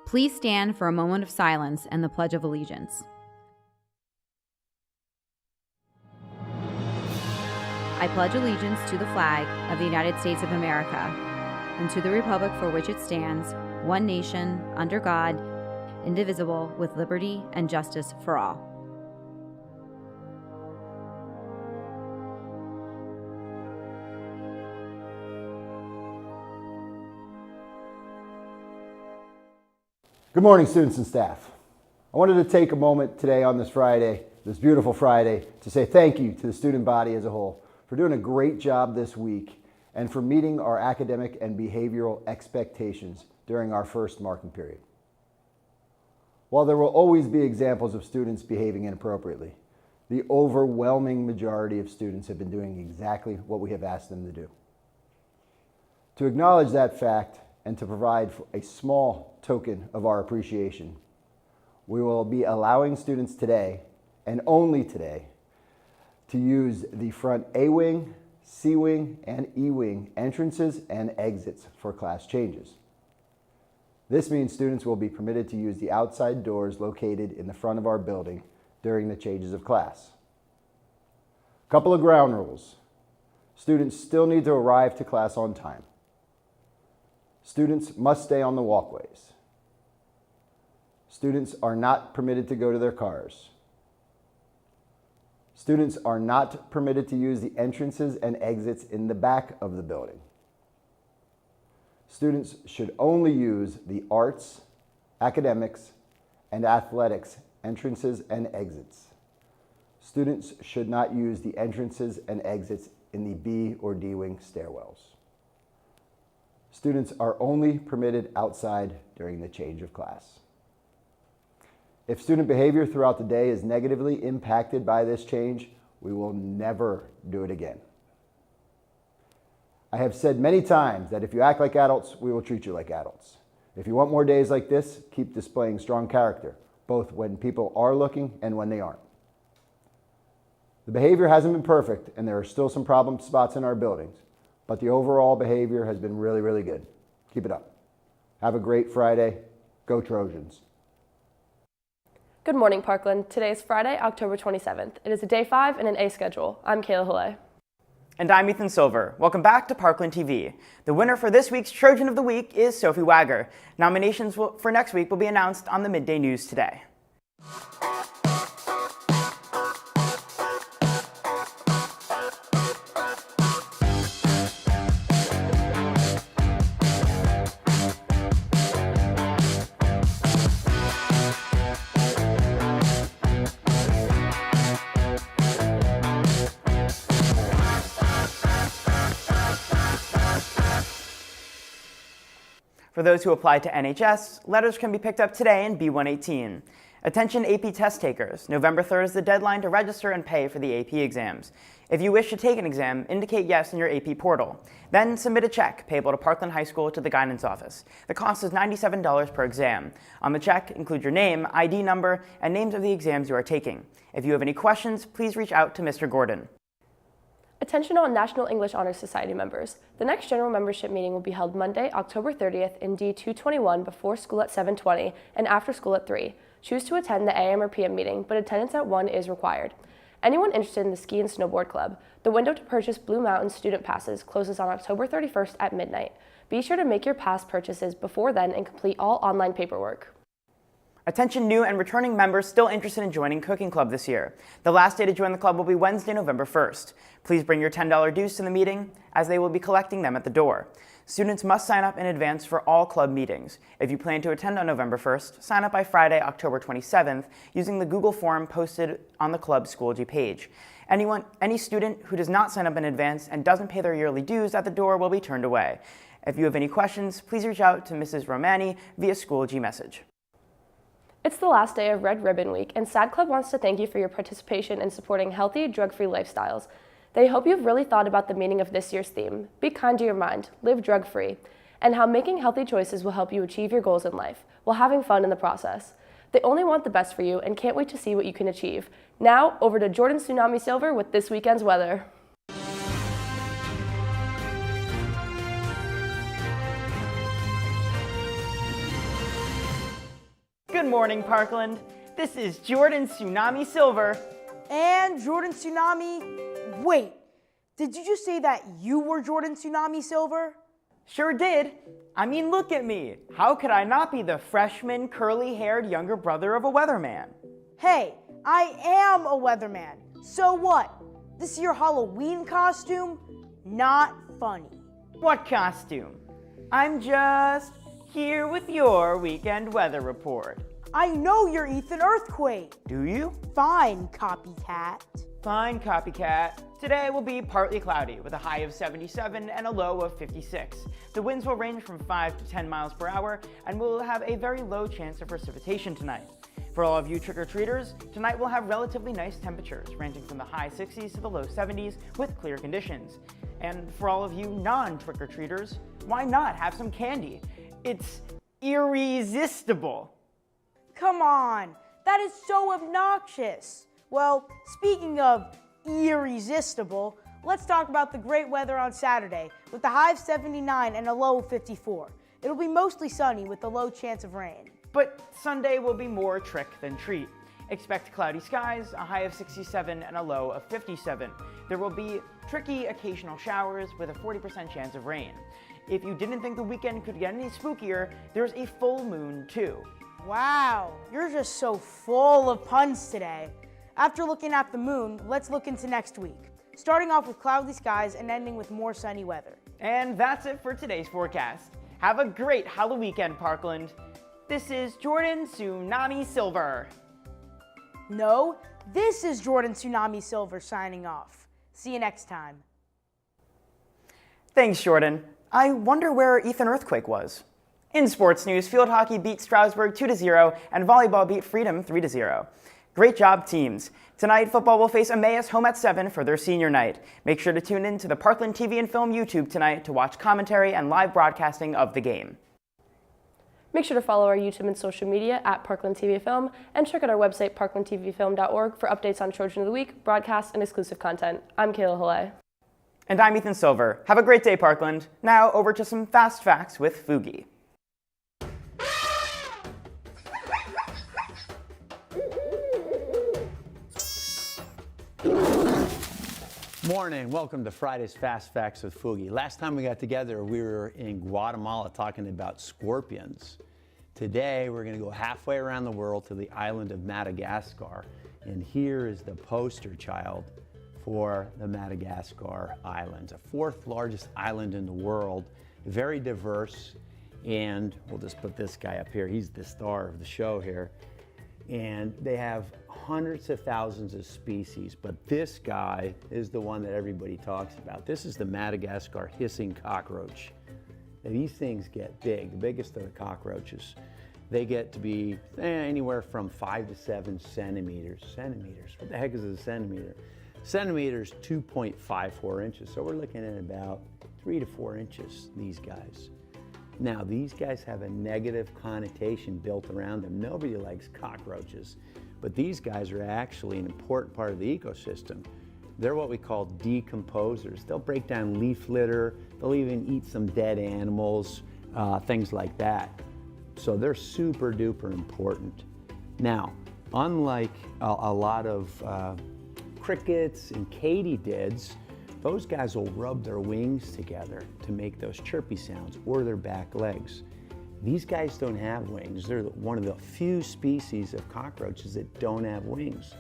Please stand for a moment of silence and the Pledge of Allegiance. I pledge allegiance to the flag of the United States of America and to the republic for which it stands, one nation, under God, indivisible, with liberty and justice for all. Good morning, students and staff. I wanted to take a moment today on this Friday, this beautiful Friday, to say thank you to the student body as a whole for doing a great job this week and for meeting our academic and behavioral expectations during our first marking period. While there will always be examples of students behaving inappropriately, the overwhelming majority of students have been doing exactly what we have asked them to do. To acknowledge that fact and to provide a small token of our appreciation, we will be allowing students today, and only today, to use the front A-wing, C-wing, and E-wing entrances and exits for class changes. This means students will be permitted to use the outside doors located in the front of our building during the changes of class. A couple of ground rules. Students still need to arrive to class on time. Students must stay on the walkways. Students are not permitted to go to their cars. Students are not permitted to use the entrances and exits in the back of the building. Students should only use the arts, academics, and athletics entrances and exits. Students should not use the entrances and exits in the B or D wing stairwells. Students are only permitted outside during the change of class. If student behavior throughout the day is negatively impacted by this change, we will never do it again. I have said many times that if you act like adults, we will treat you like adults. If you want more days like this, keep displaying strong character, both when people are looking and when they aren't. The behavior hasn't been perfect, and there are still some problem spots in our buildings, but the overall behavior has been really, really good. Keep it up. Have a great Friday. Go Trojans. Good morning, Parkland. Today is Friday, October 27th. It is a day 5 and an A schedule. I'm Kayla Hillay. And I'm Ethan Silver. Welcome back to Parkland TV. The winner for this week's Trojan of the Week is Sophie Wagger. Nominations for next week will be announced on the midday news today. For those who apply to NHS, letters can be picked up today in B118. Attention AP test takers, November 3rd is the deadline to register and pay for the AP exams. If you wish to take an exam, indicate yes in your AP portal. Then submit a check payable to Parkland High School to the guidance office. The cost is $97 per exam. On the check, include your name, ID number, and names of the exams you are taking. If you have any questions, please reach out to Mr. Gordon. Attention all National English Honor Society members. The next general membership meeting will be held Monday, October 30th in D221 before school at 7:20 and after school at 3. Choose to attend the AM or PM meeting, but attendance at 1 is required. Anyone interested in the Ski and Snowboard Club, the window to purchase Blue Mountain student passes closes on October 31st at midnight. Be sure to make your pass purchases before then and complete all online paperwork. Attention new and returning members still interested in joining Cooking Club this year. The last day to join the club will be Wednesday, November 1st. Please bring your $10 dues to the meeting, as they will be collecting them at the door. Students must sign up in advance for all club meetings. If you plan to attend on November 1st, sign up by Friday, October 27th, using the Google form posted on the club's Schoology page. Any student who does not sign up in advance and doesn't pay their yearly dues at the door will be turned away. If you have any questions, please reach out to Mrs. Romani via Schoology message. It's the last day of Red Ribbon Week, and SAD Club wants to thank you for your participation in supporting healthy, drug-free lifestyles. They hope you've really thought about the meaning of this year's theme, be kind to your mind, live drug-free, and how making healthy choices will help you achieve your goals in life, while having fun in the process. They only want the best for you and can't wait to see what you can achieve. Now, over to Jordan Tsunami Silver with this weekend's weather. Good morning, Parkland. This is Jordan Tsunami Silver. And Jordan Tsunami, wait, did you just say that you were Jordan Tsunami Silver? Sure did. I mean, look at me. How could I not be the freshman, curly-haired younger brother of a weatherman? Hey, I am a weatherman. So what? This is your Halloween costume? Not funny. What costume? I'm just here with your weekend weather report. I know you're Ethan Earthquake. Do you? Fine, copycat. Fine, copycat. Today will be partly cloudy with a high of 77 and a low of 56. The winds will range from 5 to 10 miles per hour and we'll have a very low chance of precipitation tonight. For all of you trick-or-treaters, tonight we'll have relatively nice temperatures ranging from the high 60s to the low 70s with clear conditions. And for all of you non-trick-or-treaters, why not have some candy? It's irresistible. Come on, that is so obnoxious. Well, speaking of irresistible, let's talk about the great weather on Saturday with a high of 79 and a low of 54. It'll be mostly sunny with a low chance of rain. But Sunday will be more trick than treat. Expect cloudy skies, a high of 67 and a low of 57. There will be tricky occasional showers with a 40% chance of rain. If you didn't think the weekend could get any spookier, there's a full moon too. Wow, you're just so full of puns today. After looking at the moon, let's look into next week, starting off with cloudy skies and ending with more sunny weather. And that's it for today's forecast. Have a great Halloween weekend, Parkland. This is Jordan Tsunami Silver. No, this is Jordan Tsunami Silver signing off. See you next time. Thanks, Jordan. I wonder where Ethan Earthquake was. In sports news, field hockey beat Strasbourg 2-0 and volleyball beat Freedom 3-0. Great job, teams. Tonight, football will face Emmaus home at 7 for their senior night. Make sure to tune in to the Parkland TV and Film YouTube tonight to watch commentary and live broadcasting of the game. Make sure to follow our YouTube and social media at Parkland TV Film and check out our website parklandtvfilm.org for updates on Trojan of the Week, broadcasts, and exclusive content. I'm Kayla Haley. And I'm Ethan Silver. Have a great day, Parkland. Now over to some fast facts with Fugi. Morning, welcome to Friday's Fast Facts with Fugi. Last time we got together, we were in Guatemala talking about scorpions. Today, we're gonna go halfway around the world to the island of Madagascar. And here is the poster child for the Madagascar Islands, the fourth largest island in the world, very diverse. And we'll just put this guy up here. He's the star of the show here. And they have hundreds of thousands of species, but this guy is the one that everybody talks about. This is the Madagascar hissing cockroach. Now, these things get big, the biggest of the cockroaches. They get to be anywhere from 5 to 7 centimeters. Centimeters, what the heck is a centimeter? Centimeters, 2.54 inches. So we're looking at about 3 to 4 inches, these guys. Now, these guys have a negative connotation built around them. Nobody likes cockroaches, but these guys are actually an important part of the ecosystem. They're what we call decomposers. They'll break down leaf litter, they'll even eat some dead animals, things like that. So they're super duper important. Now, unlike a lot of crickets and katydids, those guys will rub their wings together to make those chirpy sounds, or their back legs. These guys don't have wings. They're one of the few species of cockroaches that don't have wings.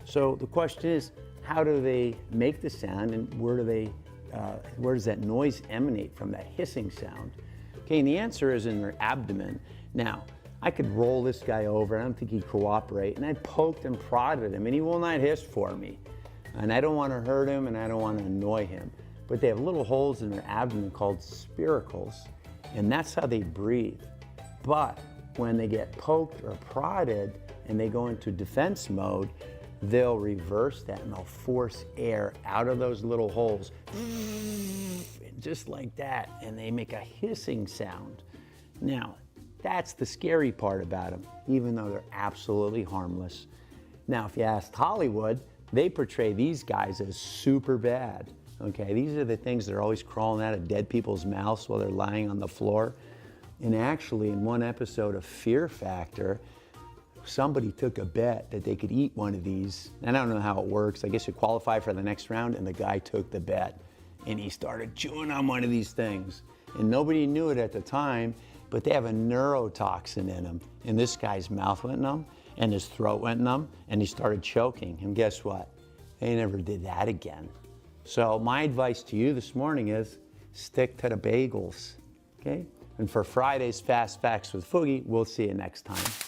So the question is, how do they make the sound, and where does that noise emanate from, that hissing sound? Okay, and the answer is in their abdomen. Now, I could roll this guy over, I don't think he'd cooperate, and I poked and prodded him, and he will not hiss for me. And I don't want to hurt him, and I don't want to annoy him. But they have little holes in their abdomen called spiracles, and that's how they breathe. But when they get poked or prodded and they go into defense mode, they'll reverse that and they'll force air out of those little holes, just like that, and they make a hissing sound. Now, that's the scary part about them, even though they're absolutely harmless. Now, if you asked Hollywood, they portray these guys as super bad. Okay, these are the things that are always crawling out of dead people's mouths while they're lying on the floor. And actually, in one episode of Fear Factor, somebody took a bet that they could eat one of these. And I don't know how it works. I guess you qualify for the next round, and the guy took the bet. And he started chewing on one of these things. And nobody knew it at the time, but they have a neurotoxin in them. And this guy's mouth went numb, and his throat went numb, and he started choking. And guess what? They never did that again. So my advice to you this morning is stick to the bagels, okay? And for Friday's Fast Facts with Foogie, we'll see you next time.